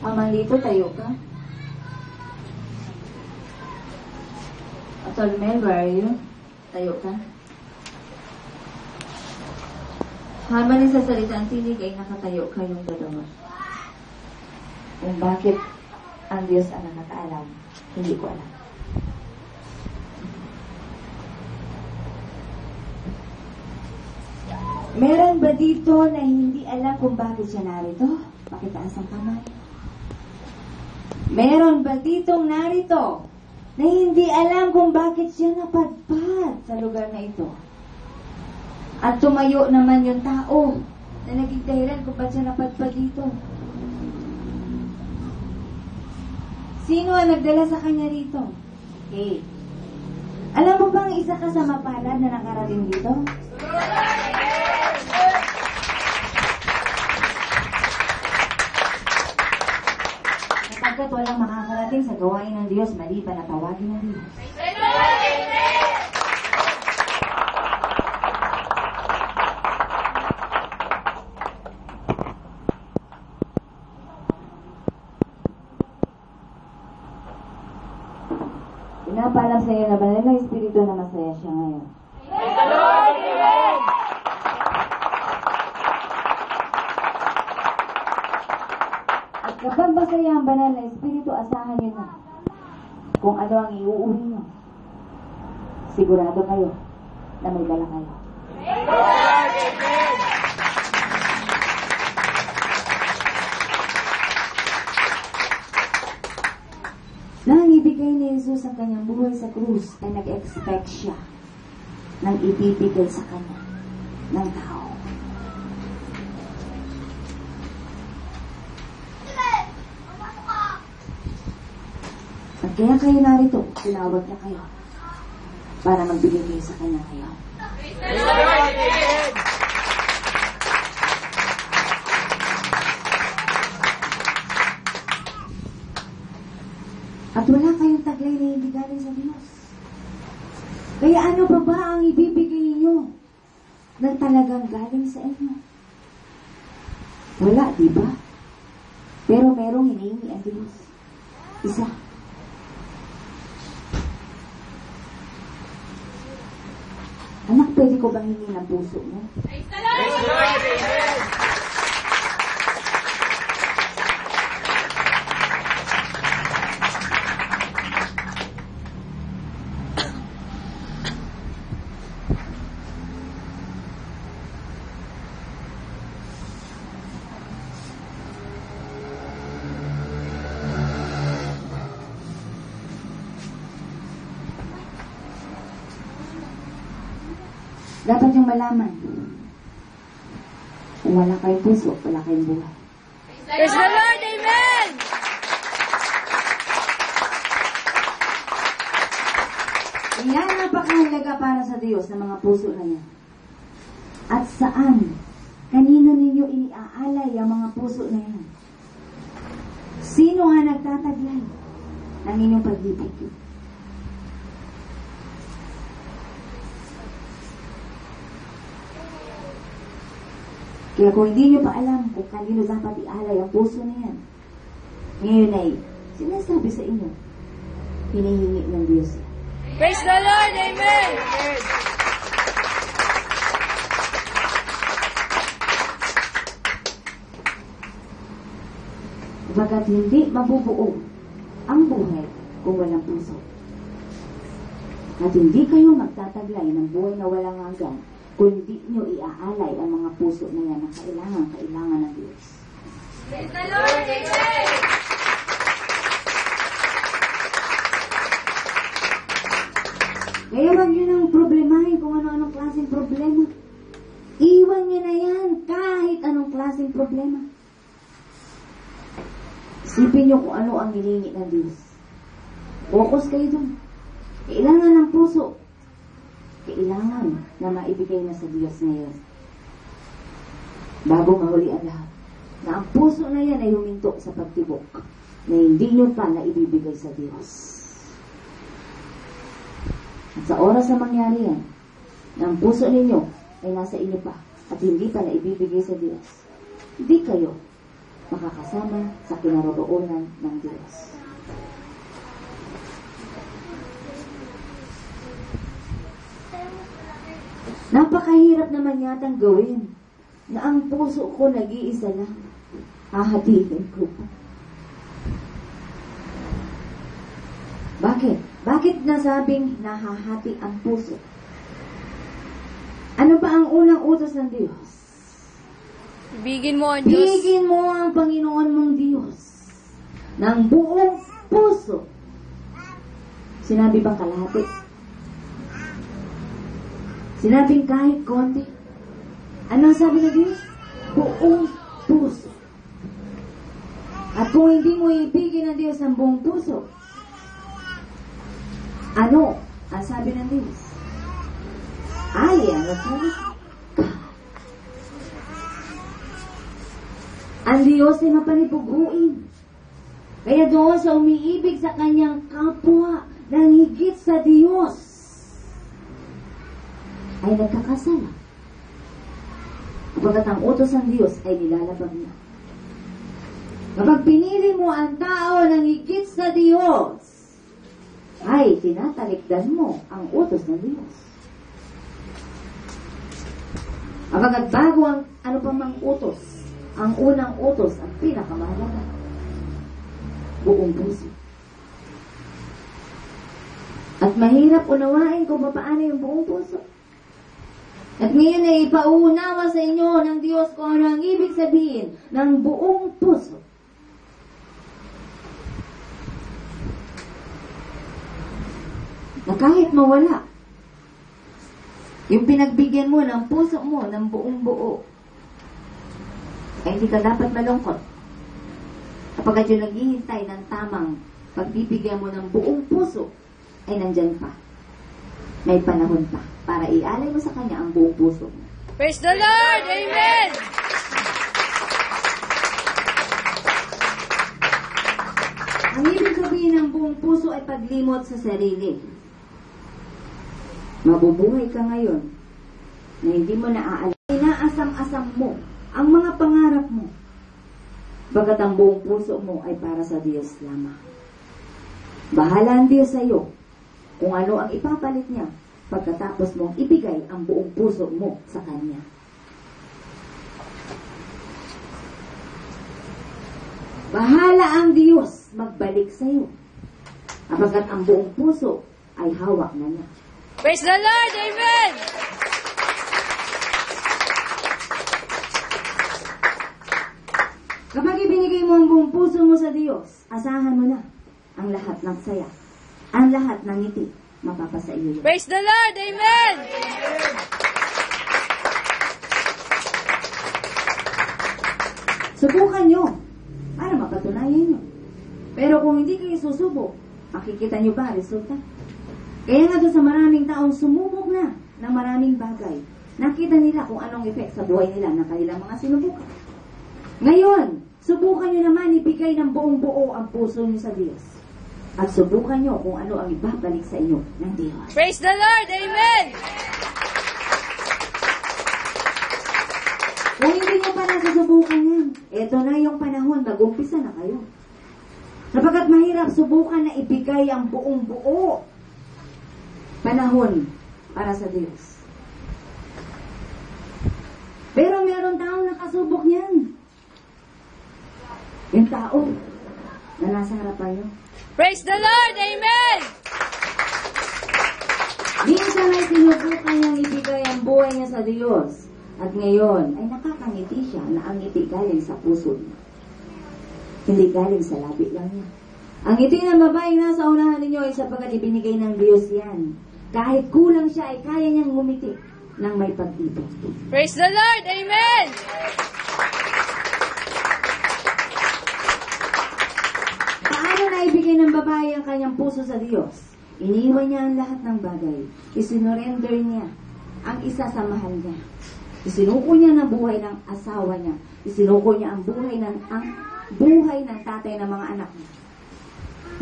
Amalito, tayo ka. Atolmel, where are you? Tayo ka. Habang sa salita ang tinig ay nakatayo kayong dalawa. Kung bakit ang Diyos ang nakakaalam, hindi ko alam. Meron ba dito na hindi alam kung bakit siya narito? Pakitaas ang kamay. Meron ba ditong narito na hindi alam kung bakit siya napadpad sa lugar na ito? At tumayo naman yung tao na naging dahilan kung bakit siya napadpad dito. Sino ang nagdala sa kanya rito? Okay. Alam mo bang isa ka sa mapalad na nakarating dito? Sapagkat walang makakarating sa gawain ng Diyos, maliban na tawagin ng Diyos. Pinapalam sa iyo na banal na Espiritu na masaya siya ngayon. At kapag masaya ang banal na Espiritu, asahan niyo na kung ano ang iuuri niyo. Sigurado kayo na may dala kayo. Nang ibigay ni Jesus ang kanyang buhay sa krus, ay nag-expect siya nang ibibigay sa kanya ng tao. At kaya kayo narito, tinawag na kayo para magbigay kayo sa kanya ngayon. At wala kayong taglay na hindi galing sa Diyos. Kaya ano pa ba ang ibibigay niyo na talagang galing sa inyo? Wala, di ba? Pero merong hinihingi ang Diyos. Isa. Anak, pwede ko bang hingin ang puso mo? Praise the Lord! Dapat yung malaman, kung wala kayong puso, wala kayong buhay. Praise the Lord! Amen! Kaya napakahalaga para sa Diyos ng mga puso na yan. At saan, kanino ninyo iniaalay ang mga puso na yan? Sino nga nagtataglay ng inyong pag-ibig? Kaya kung hindi nyo pa alam kung kanino dapat ialay ang puso na yan, ngayon ay sinasabi sa inyo, hinihingi ng Diyos yan. Praise the Lord! Amen! Bagat hindi mabubuo ang buhay kung walang puso. At hindi kayo magtataglay ng buhay na walang hanggan kung hindi nyo iaalay ang mga puso na yan na kailangan ng Diyos. Praise the Lord! Amen! Kaya huwag nyo nang problemahin kung ano-anong klaseng problema. Iwan nyo na yan kahit anong klaseng problema. Isipin nyo kung ano ang hiningi ng Diyos. Focus kayo dun. Kailangan ng puso. Kailangan na maibigay na sa Diyos ngayon. Bago mahuli ang lahat. Na ang puso na yan ay huminto sa pagtibok na hindi nyo pa na ibibigay sa Diyos. At sa oras na mangyari yan, na ang puso ninyo ay nasa inyo pa at hindi pa na ibibigay sa Diyos, hindi kayo makakasama sa kinaroroonan ng Diyos. Napakahirap naman yatang gawin na ang puso ko nag-iisa lang. Hahatiin ko pa. Bakit? Bakit nasabing nahahati ang puso? Ano ba ang unang utos ng Diyos? Ibigin mo ang Diyos. Ibigin mo ang Panginoon mong Diyos ng buong puso. Sinabi bang kalahati? Sinabing kahit konti? Anong sabi ng Diyos? Buong puso. At kung hindi mo ibigin ng Diyos ang buong puso, ano ang sabi ng Diyos? I am a God. Ang Diyos ay mapanipuguin. Kaya doon sa umiibig sa kanyang kapwa ng higit sa Diyos ay nagkakasala. Kapag ang utos ng Diyos ay nilalabag niya. Kapag pinili mo ang tao ng higit sa Diyos, ay tinatalikdan mo ang utos ng Diyos. Kapag bago ang ano pa mang utos, ang unang utos, ang pinakamahalaga, buong puso. At mahirap unawain kung paano yung buong puso. At ngayon ay ipauunawa sa inyo ng Diyos kung ano ang ibig sabihin ng buong puso. Na kahit mawala, yung pinagbigyan mo ng puso mo, ng buong buo, ay hindi ka dapat malungkot. Kapag yung naghihintay ng tamang pagbibigyan mo ng buong puso, ay nandyan pa. May panahon pa para ialay mo sa Kanya ang buong puso mo. Praise the Lord! Amen! Ang ibig sabihin ng buong puso ay paglimot sa sarili. Mabubuhay ka ngayon na hindi mo naaalala. Inaasam-asam mo ang mga pangarap mo. Bagat ang buong puso mo ay para sa Diyos lamang. Bahala ang Diyos sa iyo kung ano ang ipapalit niya pagkatapos mong ibigay ang buong puso mo sa Kanya. Bahala ang Diyos magbalik sa iyo kapag ang buong puso ay hawak na niya. Praise the Lord! Amen! Kapag ibinigay mo ang buong puso mo sa Diyos, asahan mo na ang lahat ng saya, ang lahat ng ngiti, mapapasa iyo. Praise the Lord! Amen! Subukan nyo para mapatunayan nyo. Pero kung hindi kayo susubok, makikita nyo ba ang resulta? Kaya nga doon sa maraming taong sumubok na ng maraming bagay, nakita nila kung anong effect sa buhay nila ng kanilang mga sinubukan. Ngayon, subukan nyo naman ibigay ng buong buo ang puso nyo sa Diyos. At subukan nyo kung ano ang ibabalik sa inyo ng Diyos. Praise the Lord! Amen! Kung hindi nyo pa nasusubukan yan, eto na yung panahon, mag-umpisa na kayo. Sapagkat mahirap subukan na ibigay ang buong buo panahon para sa Diyos. Pero meron taong nakasubok niyan. Yung tao na nasa harapan nyo. Praise the Lord! Amen! Minsan ay sinubukan niyang ibigay ang buhay niya sa Diyos. At ngayon ay nakakangiti siya na ang ngiti galing sa puso niya. Hindi galing sa labi lang niya. Ang ngiti ng babaeng nasa unahan ninyo ay sapagkat ibinigay ng Diyos yan. Kahit kulang siya ay kaya niyang ngumiti ng may pag-ibig. Praise the Lord! Amen! Paano na ibigay ng babae ang kanyang puso sa Diyos? Iniwan niya ang lahat ng bagay. Isinorender niya ang isa sa mahal niya. Isinuko niya ang buhay ng asawa niya. Isinuko niya ang buhay ng tatay ng mga anak niya.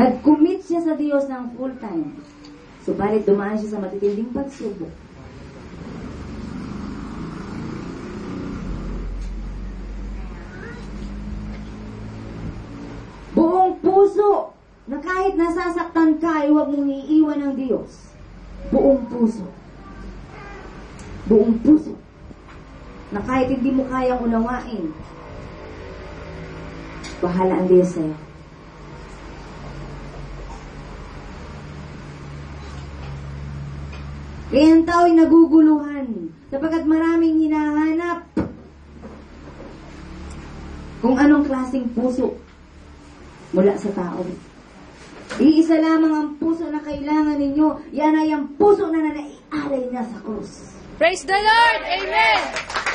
Nag-commit siya sa Diyos ng full time. Subalit dumaan siya sa matitinding pagsubok. na kahit nasasaktan ka, ay huwag mong iiwan ng Diyos. Buong puso. Buong puso. Na kahit hindi mo kayang unawain, bahala ang Diyos sa'yo. Kaya ang tao ay naguguluhan sapagkat maraming hinahanap kung anong klaseng puso mula sa tao. Iisa lamang ang puso na kailangan ninyo. Yan ay ang puso na naialay na sa krus. Praise the Lord. Amen.